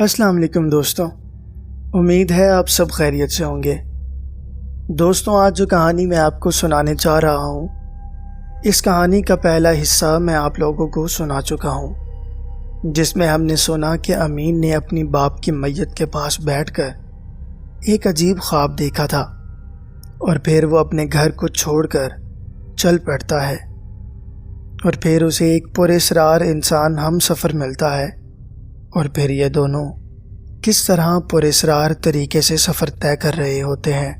السلام علیکم دوستوں، امید ہے آپ سب خیریت سے ہوں گے۔ دوستوں، آج جو کہانی میں آپ کو سنانے جا رہا ہوں، اس کہانی کا پہلا حصہ میں آپ لوگوں کو سنا چکا ہوں، جس میں ہم نے سنا کہ امین نے اپنی باپ کی میت کے پاس بیٹھ کر ایک عجیب خواب دیکھا تھا، اور پھر وہ اپنے گھر کو چھوڑ کر چل پڑتا ہے، اور پھر اسے ایک پراسرار انسان ہم سفر ملتا ہے، اور پھر یہ دونوں کس طرح پراسرار طریقے سے سفر طے کر رہے ہوتے ہیں۔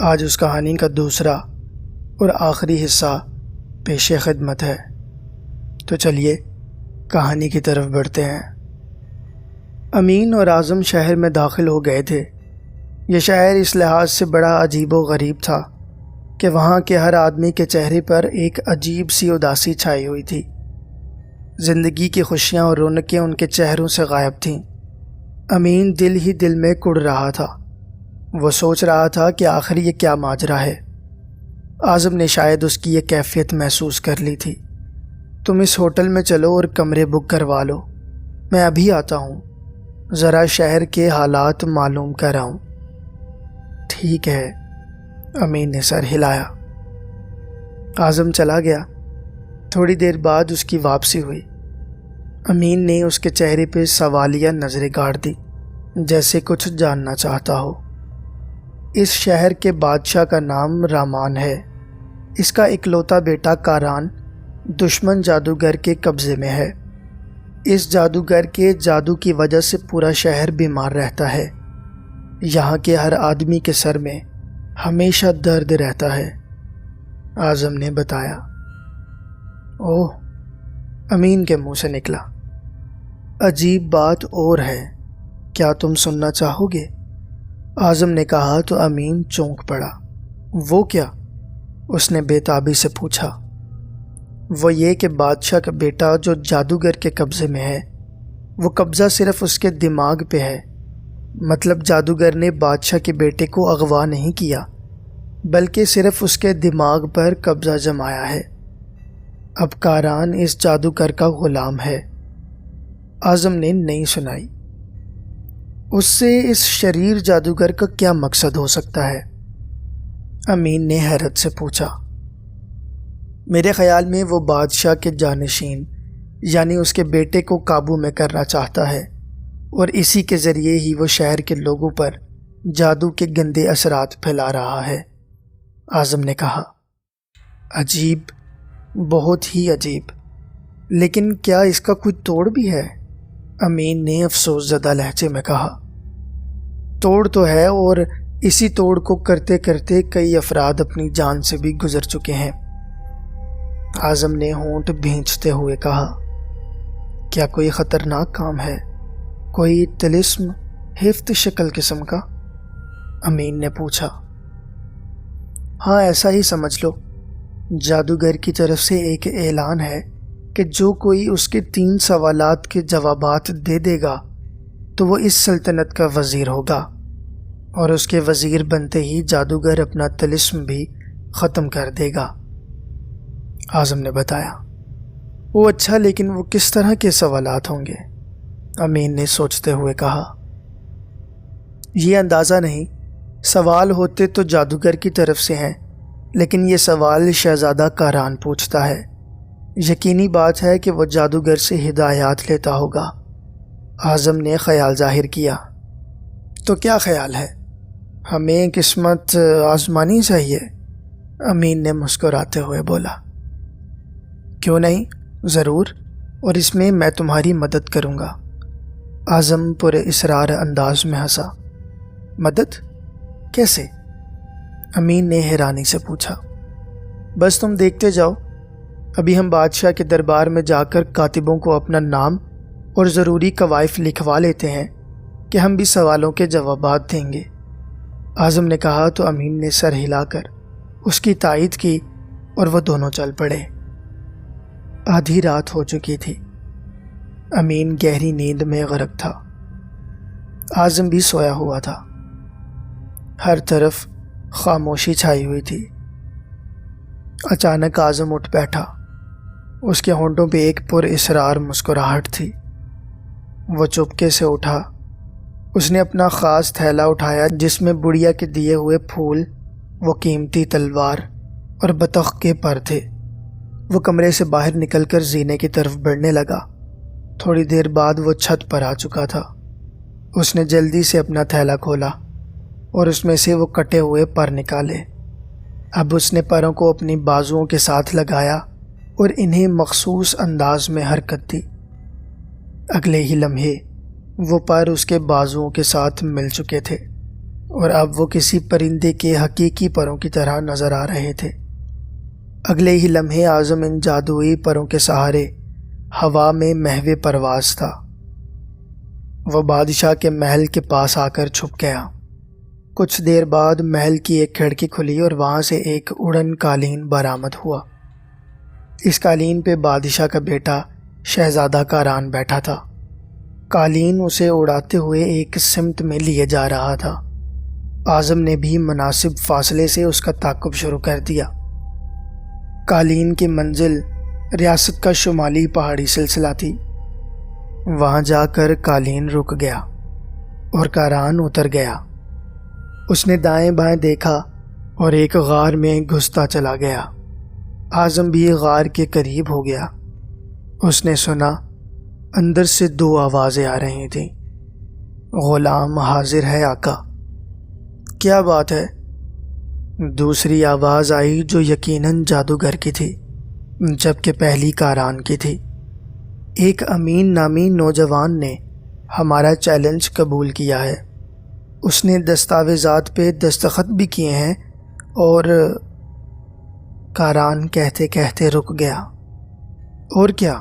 آج اس کہانی کا دوسرا اور آخری حصہ پیش خدمت ہے، تو چلیے کہانی کی طرف بڑھتے ہیں۔ امین اور اعظم شہر میں داخل ہو گئے تھے۔ یہ شہر اس لحاظ سے بڑا عجیب و غریب تھا کہ وہاں کے ہر آدمی کے چہرے پر ایک عجیب سی اداسی چھائی ہوئی تھی۔ زندگی کی خوشیاں اور رونقیں ان کے چہروں سے غائب تھیں۔ امین دل ہی دل میں کڑ رہا تھا۔ وہ سوچ رہا تھا کہ آخر یہ کیا ماجرا ہے۔ اعظم نے شاید اس کی یہ کیفیت محسوس کر لی تھی۔ تم اس ہوٹل میں چلو اور کمرے بک کروا لو، میں ابھی آتا ہوں، ذرا شہر کے حالات معلوم کر آؤں۔ ٹھیک ہے، امین نے سر ہلایا۔ اعظم چلا گیا۔ تھوڑی دیر بعد اس کی واپسی ہوئی۔ امین نے اس کے چہرے پہ سوالیہ نظریں گاڑ دی، جیسے کچھ جاننا چاہتا ہو۔ اس شہر کے بادشاہ کا نام رامان ہے۔ اس کا اکلوتا بیٹا کاران دشمن جادوگر کے قبضے میں ہے۔ اس جادوگر کے جادو کی وجہ سے پورا شہر بیمار رہتا ہے۔ یہاں کے ہر آدمی کے سر میں ہمیشہ درد رہتا ہے، اعظم نے بتایا۔ اوہ، امین کے منہ سے نکلا۔ عجیب بات اور ہے، کیا تم سننا چاہو گے؟ اعظم نے کہا تو امین چونک پڑا۔ وہ کیا؟ اس نے بے تابی سے پوچھا۔ وہ یہ کہ بادشاہ کا بیٹا جو جادوگر کے قبضے میں ہے، وہ قبضہ صرف اس کے دماغ پہ ہے۔ مطلب جادوگر نے بادشاہ کے بیٹے کو اغوا نہیں کیا، بلکہ صرف اس کے دماغ پر قبضہ جمایا ہے۔ اب کاران اس جادوگر کا غلام ہے۔ اعظم نے نہیں سنائی۔ اس سے اس شریر جادوگر کا کیا مقصد ہو سکتا ہے؟ امین نے حیرت سے پوچھا۔ میرے خیال میں وہ بادشاہ کے جانشین یعنی اس کے بیٹے کو قابو میں کرنا چاہتا ہے، اور اسی کے ذریعے ہی وہ شہر کے لوگوں پر جادو کے گندے اثرات پھیلا رہا ہے، اعظم نے کہا۔ عجیب، بہت ہی عجیب، لیکن کیا اس کا کوئی توڑ بھی ہے؟ امین نے افسوس زدہ لہجے میں کہا۔ توڑ تو ہے، اور اسی توڑ کو کرتے کرتے کئی افراد اپنی جان سے بھی گزر چکے ہیں، اعظم نے ہونٹ بھینچتے ہوئے کہا۔ کیا کوئی خطرناک کام ہے؟ کوئی طلسم ہفت شکل قسم کا؟ امین نے پوچھا۔ ہاں، ایسا ہی سمجھ لو۔ جادوگر کی طرف سے ایک اعلان ہے کہ جو کوئی اس کے 3 سوالات کے جوابات دے دے گا تو وہ اس سلطنت کا وزیر ہوگا، اور اس کے وزیر بنتے ہی جادوگر اپنا طلسم بھی ختم کر دے گا، اعظم نے بتایا۔ وہ اچھا، لیکن وہ کس طرح کے سوالات ہوں گے؟ امین نے سوچتے ہوئے کہا۔ یہ اندازہ نہیں، سوال ہوتے تو جادوگر کی طرف سے ہیں، لیکن یہ سوال شہزادہ کاران پوچھتا ہے۔ یقینی بات ہے کہ وہ جادوگر سے ہدایات لیتا ہوگا، اعظم نے خیال ظاہر کیا۔ تو کیا خیال ہے؟ ہمیں قسمت آزمانی چاہیے، امین نے مسکراتے ہوئے بولا۔ کیوں نہیں، ضرور، اور اس میں میں تمہاری مدد کروں گا، اعظم پر اصرار انداز میں ہنسا۔ مدد؟ کیسے؟ امین نے حیرانی سے پوچھا۔ بس تم دیکھتے جاؤ، ابھی ہم بادشاہ کے دربار میں جا کر کاتبوں کو اپنا نام اور ضروری قوائف لکھوا لیتے ہیں کہ ہم بھی سوالوں کے جوابات دیں گے، اعظم نے کہا تو امین نے سر ہلا کر اس کی تائید کی، اور وہ دونوں چل پڑے۔ آدھی رات ہو چکی تھی۔ امین گہری نیند میں غرق تھا۔ اعظم بھی سویا ہوا تھا۔ ہر طرف خاموشی چھائی ہوئی تھی۔ اچانک اعظم اٹھ بیٹھا۔ اس کے ہونٹوں پہ ایک پر اسرار مسکراہٹ تھی۔ وہ چپکے سے اٹھا۔ اس نے اپنا خاص تھیلا اٹھایا جس میں بڑھیا کے دیے ہوئے پھول، وہ قیمتی تلوار اور بطخ کے پر تھے۔ وہ کمرے سے باہر نکل کر زینے کی طرف بڑھنے لگا۔ تھوڑی دیر بعد وہ چھت پر آ چکا تھا۔ اس نے جلدی سے اپنا تھیلا کھولا اور اس میں سے وہ کٹے ہوئے پر نکالے۔ اب اس نے پروں کو اپنی بازوؤں کے ساتھ لگایا اور انہیں مخصوص انداز میں حرکت دی۔ اگلے ہی لمحے وہ پر اس کے بازوؤں کے ساتھ مل چکے تھے اور اب وہ کسی پرندے کے حقیقی پروں کی طرح نظر آ رہے تھے۔ اگلے ہی لمحے اعظم ان جادوئی پروں کے سہارے ہوا میں محو پرواز تھا۔ وہ بادشاہ کے محل کے پاس آ کر چھپ گیا۔ کچھ دیر بعد محل کی ایک کھڑکی کھلی اور وہاں سے ایک اڑن قالین برآمد ہوا۔ اس قالین پہ بادشاہ کا بیٹا شہزادہ کاران بیٹھا تھا۔ قالین اسے اڑاتے ہوئے ایک سمت میں لیے جا رہا تھا۔ اعظم نے بھی مناسب فاصلے سے اس کا تعاقب شروع کر دیا۔ قالین کی منزل ریاست کا شمالی پہاڑی سلسلہ تھی۔ وہاں جا کر قالین رک گیا اور کاران اتر گیا۔ اس نے دائیں بائیں دیکھا اور ایک غار میں گھستا چلا گیا۔ اعظم بھی غار کے قریب ہو گیا۔ اس نے سنا اندر سے 2 آوازیں آ رہی تھیں۔ غلام حاضر ہے آقا۔ کیا بات ہے؟ دوسری آواز آئی جو یقیناً جادوگر کی تھی، جبکہ پہلی کاران کی تھی۔ ایک امین نامی نوجوان نے ہمارا چیلنج قبول کیا ہے۔ اس نے دستاویزات پہ دستخط بھی کیے ہیں اور کاران کہتے کہتے رک گیا۔ اور کیا؟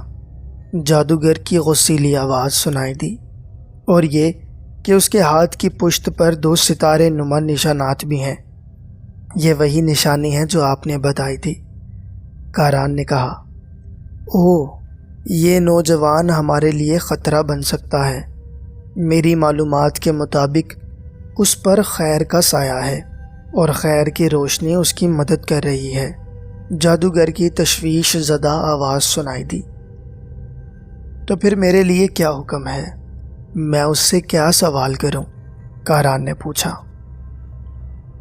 جادوگر کی غصیلی آواز سنائی دی، اور یہ کہ اس کے ہاتھ کی پشت پر 2 ستارے نما نشانات بھی ہیں۔ یہ وہی نشانی ہے جو آپ نے بتائی تھی۔ کاران نے کہا، اوہ، یہ نوجوان ہمارے لیے خطرہ بن سکتا ہے۔ میری معلومات کے مطابق اس پر خیر کا سایہ ہے اور خیر کی روشنی اس کی مدد کر رہی ہے۔ جادوگر کی تشویش زدہ آواز سنائی دی۔ تو پھر میرے لیے کیا حکم ہے؟ میں اس سے کیا سوال کروں؟ کاران نے پوچھا۔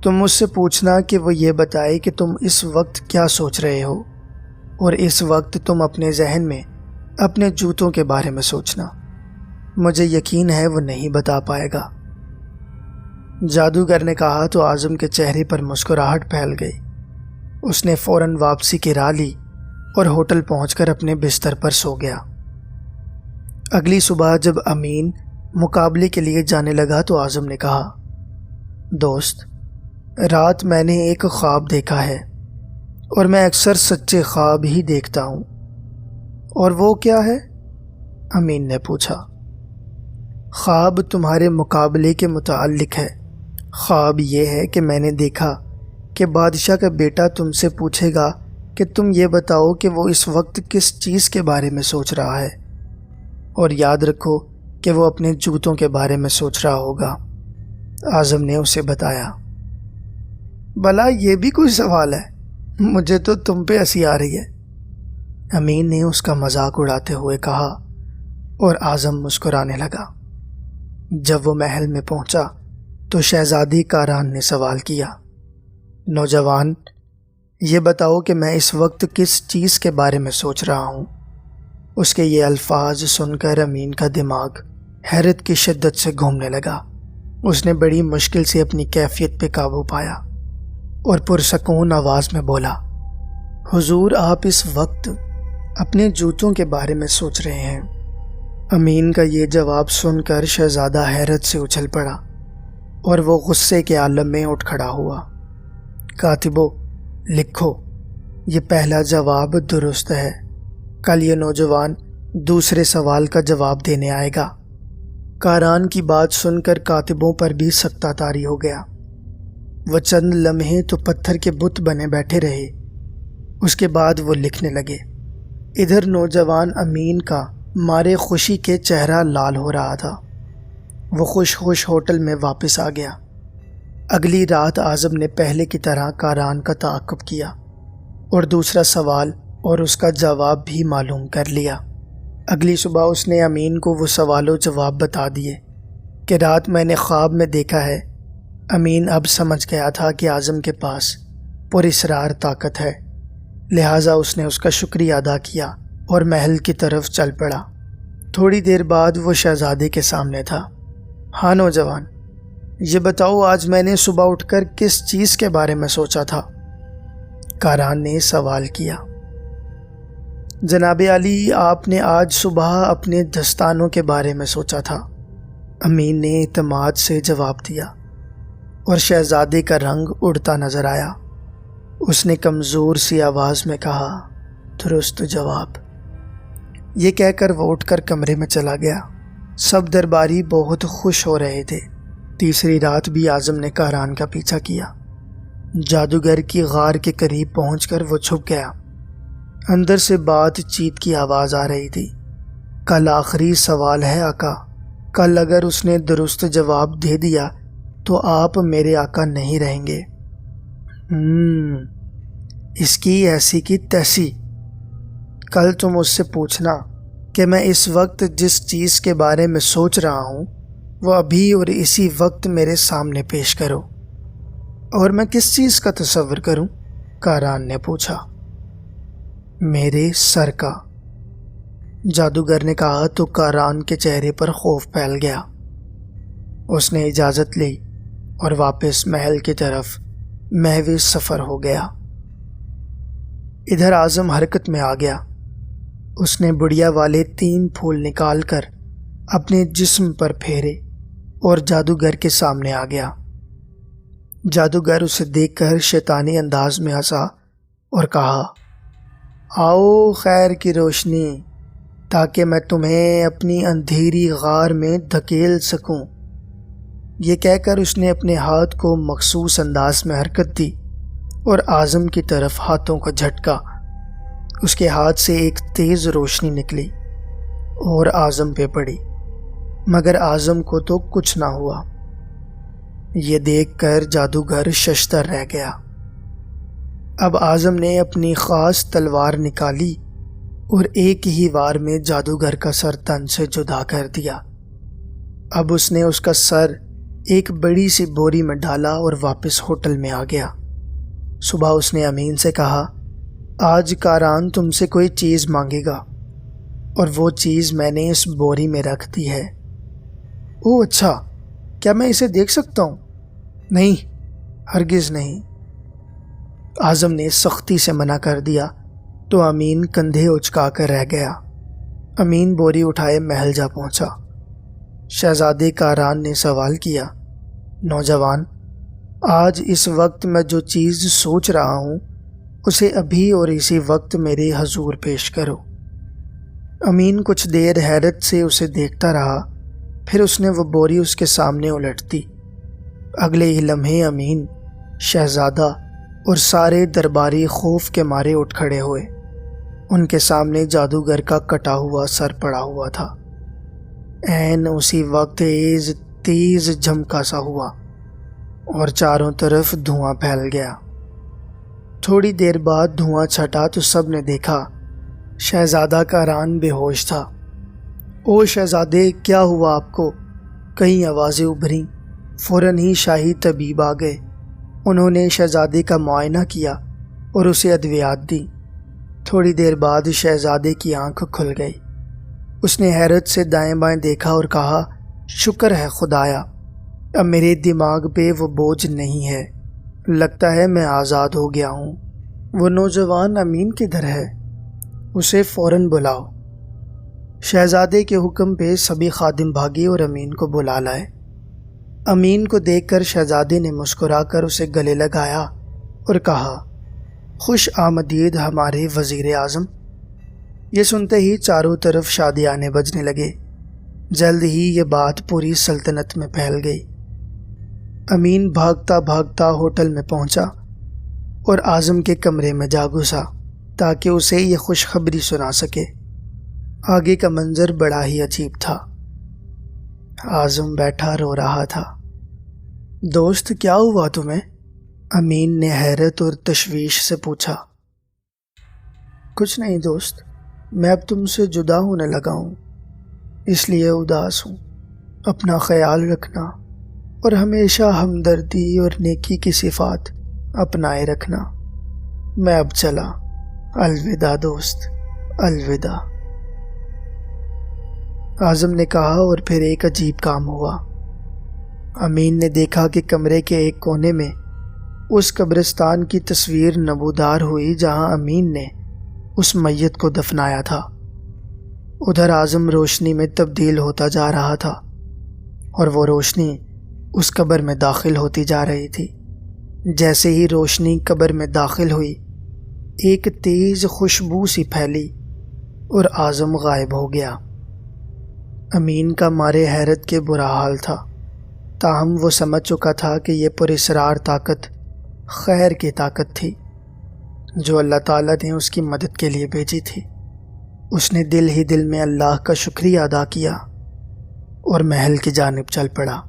تم مجھ سے پوچھنا کہ وہ یہ بتائے کہ تم اس وقت کیا سوچ رہے ہو، اور اس وقت تم اپنے ذہن میں اپنے جوتوں کے بارے میں سوچنا۔ مجھے یقین ہے وہ نہیں بتا پائے گا۔ جادوگر نے کہا تو اعظم کے چہرے پر مسکراہٹ پھیل گئی۔ اس نے فوراً واپسی کی راہ لی اور ہوٹل پہنچ کر اپنے بستر پر سو گیا۔ اگلی صبح جب امین مقابلے کے لیے جانے لگا تو اعظم نے کہا، دوست، رات میں نے ایک خواب دیکھا ہے اور میں اکثر سچے خواب ہی دیکھتا ہوں۔ اور وہ کیا ہے؟ امین نے پوچھا۔ خواب تمہارے مقابلے کے متعلق ہے۔ خواب یہ ہے کہ میں نے دیکھا کہ بادشاہ کا بیٹا تم سے پوچھے گا کہ تم یہ بتاؤ کہ وہ اس وقت کس چیز کے بارے میں سوچ رہا ہے، اور یاد رکھو کہ وہ اپنے جوتوں کے بارے میں سوچ رہا ہوگا۔ اعظم نے اسے بتایا۔ بھلا یہ بھی کوئی سوال ہے؟ مجھے تو تم پہ ہنسی آ رہی ہے، امین نے اس کا مذاق اڑاتے ہوئے کہا، اور اعظم مسکرانے لگا۔ جب وہ محل میں پہنچا تو شہزادی کاران نے سوال کیا، نوجوان، یہ بتاؤ کہ میں اس وقت کس چیز کے بارے میں سوچ رہا ہوں۔ اس کے یہ الفاظ سن کر امین کا دماغ حیرت کی شدت سے گھومنے لگا۔ اس نے بڑی مشکل سے اپنی کیفیت پہ قابو پایا اور پرسکون آواز میں بولا، حضور، آپ اس وقت اپنے جوتوں کے بارے میں سوچ رہے ہیں۔ امین کا یہ جواب سن کر شہزادہ حیرت سے اچھل پڑا اور وہ غصے کے عالم میں اٹھ کھڑا ہوا۔ کاتبو، لکھو، یہ پہلا جواب درست ہے۔ کل یہ نوجوان دوسرے سوال کا جواب دینے آئے گا۔ کاران کی بات سن کر کاتبوں پر بھی سکتہ طاری ہو گیا۔ وہ چند لمحے تو پتھر کے بت بنے بیٹھے رہے، اس کے بعد وہ لکھنے لگے۔ ادھر نوجوان امین کا مارے خوشی کے چہرہ لال ہو رہا تھا۔ وہ خوش خوش ہوٹل میں واپس آ گیا۔ اگلی رات اعظم نے پہلے کی طرح کاران کا تعاقب کیا اور دوسرا سوال اور اس کا جواب بھی معلوم کر لیا۔ اگلی صبح اس نے امین کو وہ سوال و جواب بتا دیے کہ رات میں نے خواب میں دیکھا ہے۔ امین اب سمجھ گیا تھا کہ اعظم کے پاس پراسرار طاقت ہے، لہٰذا اس نے اس کا شکریہ ادا کیا اور محل کی طرف چل پڑا۔ تھوڑی دیر بعد وہ شہزادے کے سامنے تھا۔ ہاں نوجوان، یہ بتاؤ آج میں نے صبح اٹھ کر کس چیز کے بارے میں سوچا تھا؟ کاران نے سوال کیا۔ جناب علی، آپ نے آج صبح اپنے دستانوں کے بارے میں سوچا تھا، امین نے اعتماد سے جواب دیا، اور شہزادے کا رنگ اڑتا نظر آیا۔ اس نے کمزور سی آواز میں کہا، درست جواب۔ یہ کہہ کر وہ اٹھ کر کمرے میں چلا گیا۔ سب درباری بہت خوش ہو رہے تھے۔ تیسری رات بھی اعظم نے کاران کا پیچھا کیا۔ جادوگر کی غار کے قریب پہنچ کر وہ چھپ گیا۔ اندر سے بات چیت کی آواز آ رہی تھی۔ کل آخری سوال ہے آقا، کل اگر اس نے درست جواب دے دیا تو آپ میرے آقا نہیں رہیں گے۔ اس کی ایسی کی تیسی۔ کل تم اس سے پوچھنا کہ میں اس وقت جس چیز کے بارے میں سوچ رہا ہوں وہ ابھی اور اسی وقت میرے سامنے پیش کرو۔ اور میں کس چیز کا تصور کروں؟ کاران نے پوچھا۔ میرے سر کا، جادوگر نے کہا تو کاران کے چہرے پر خوف پھیل گیا۔ اس نے اجازت لی اور واپس محل کی طرف محو سفر ہو گیا۔ ادھر اعظم حرکت میں آ گیا۔ اس نے بڑیا والے 3 پھول نکال کر اپنے جسم پر پھیرے اور جادوگر کے سامنے آ گیا۔ جادوگر اسے دیکھ کر شیطانی انداز میں ہنسا اور کہا، آؤ خیر کی روشنی، تاکہ میں تمہیں اپنی اندھیری غار میں دھکیل سکوں۔ یہ کہہ کر اس نے اپنے ہاتھ کو مخصوص انداز میں حرکت دی اور اعظم کی طرف ہاتھوں کا جھٹکا۔ اس کے ہاتھ سے ایک تیز روشنی نکلی اور اعظم پہ پڑی، مگر اعظم کو تو کچھ نہ ہوا۔ یہ دیکھ کر جادوگر ششدر رہ گیا۔ اب اعظم نے اپنی خاص تلوار نکالی اور ایک ہی وار میں جادوگر کا سر تن سے جدا کر دیا۔ اب اس نے اس کا سر ایک بڑی سی بوری میں ڈالا اور واپس ہوٹل میں آ گیا۔ صبح اس نے امین سے کہا، آج کاران تم سے کوئی چیز مانگے گا، اور وہ چیز میں نے اس بوری میں رکھ دی ہے۔ اوہ اچھا، کیا میں اسے دیکھ سکتا ہوں؟ نہیں، ہرگز نہیں۔ اعظم نے سختی سے منع کر دیا تو امین کندھے اچکا کر رہ گیا۔ امین بوری اٹھائے محل جا پہنچا۔ شہزادے کاران نے سوال کیا، نوجوان، آج اس وقت میں جو چیز سوچ رہا ہوں اسے ابھی اور اسی وقت میرے حضور پیش کرو۔ امین کچھ دیر حیرت سے اسے دیکھتا رہا، پھر اس نے وہ بوری اس کے سامنے الٹ دی۔ اگلے ہی لمحے امین، شہزادہ اور سارے درباری خوف کے مارے اٹھ کھڑے ہوئے۔ ان کے سامنے جادوگر کا کٹا ہوا سر پڑا ہوا تھا۔ عین اسی وقت تیز جھمکا سا ہوا اور چاروں طرف دھواں پھیل گیا۔ تھوڑی دیر بعد دھواں چھٹا تو سب نے دیکھا شہزادہ کاران بے ہوش تھا۔ او شہزادے، کیا ہوا آپ کو؟ کئی آوازیں ابھریں۔ فوراً ہی شاہی طبیب آ گئے۔ انہوں نے شہزادے کا معائنہ کیا اور اسے ادویات دی۔ تھوڑی دیر بعد شہزادے کی آنکھ کھل گئی۔ اس نے حیرت سے دائیں بائیں دیکھا اور کہا، شکر ہے خدایا، اب میرے دماغ پہ وہ بوجھ نہیں ہے، لگتا ہے میں آزاد ہو گیا ہوں۔ وہ نوجوان امین کدھر ہے؟ اسے فوراً بلاؤ۔ شہزادے کے حکم پہ سبھی خادم بھاگے اور امین کو بلا لائے۔ امین کو دیکھ کر شہزادے نے مسکرا کر اسے گلے لگایا اور کہا، خوش آمدید ہمارے وزیر اعظم۔ یہ سنتے ہی چاروں طرف شادیانے بجنے لگے۔ جلد ہی یہ بات پوری سلطنت میں پھیل گئی۔ امین بھاگتا بھاگتا ہوٹل میں پہنچا اور اعظم کے کمرے میں جا گھسا تاکہ اسے یہ خوشخبری سنا سکے۔ آگے کا منظر بڑا ہی عجیب تھا۔ اعظم بیٹھا رو رہا تھا۔ دوست، کیا ہوا تمہیں؟ امین نے حیرت اور تشویش سے پوچھا۔ کچھ نہیں دوست، میں اب تم سے جدا ہونے لگا ہوں، اس لیے اداس ہوں۔ اپنا خیال رکھنا اور ہمیشہ ہمدردی اور نیکی کی صفات اپنائے رکھنا۔ میں اب چلا، الوداع دوست، الوداع۔ اعظم نے کہا اور پھر ایک عجیب کام ہوا۔ امین نے دیکھا کہ کمرے کے ایک کونے میں اس قبرستان کی تصویر نمودار ہوئی جہاں امین نے اس میت کو دفنایا تھا۔ ادھر اعظم روشنی میں تبدیل ہوتا جا رہا تھا اور وہ روشنی اس قبر میں داخل ہوتی جا رہی تھی۔ جیسے ہی روشنی قبر میں داخل ہوئی، ایک تیز خوشبو سی پھیلی اور اعظم غائب ہو گیا۔ امین کا مارے حیرت کے برا حال تھا، تاہم وہ سمجھ چکا تھا کہ یہ پراسرار طاقت خیر کی طاقت تھی جو اللہ تعالیٰ نے اس کی مدد کے لیے بھیجی تھی۔ اس نے دل ہی دل میں اللہ کا شکریہ ادا کیا اور محل کی جانب چل پڑا۔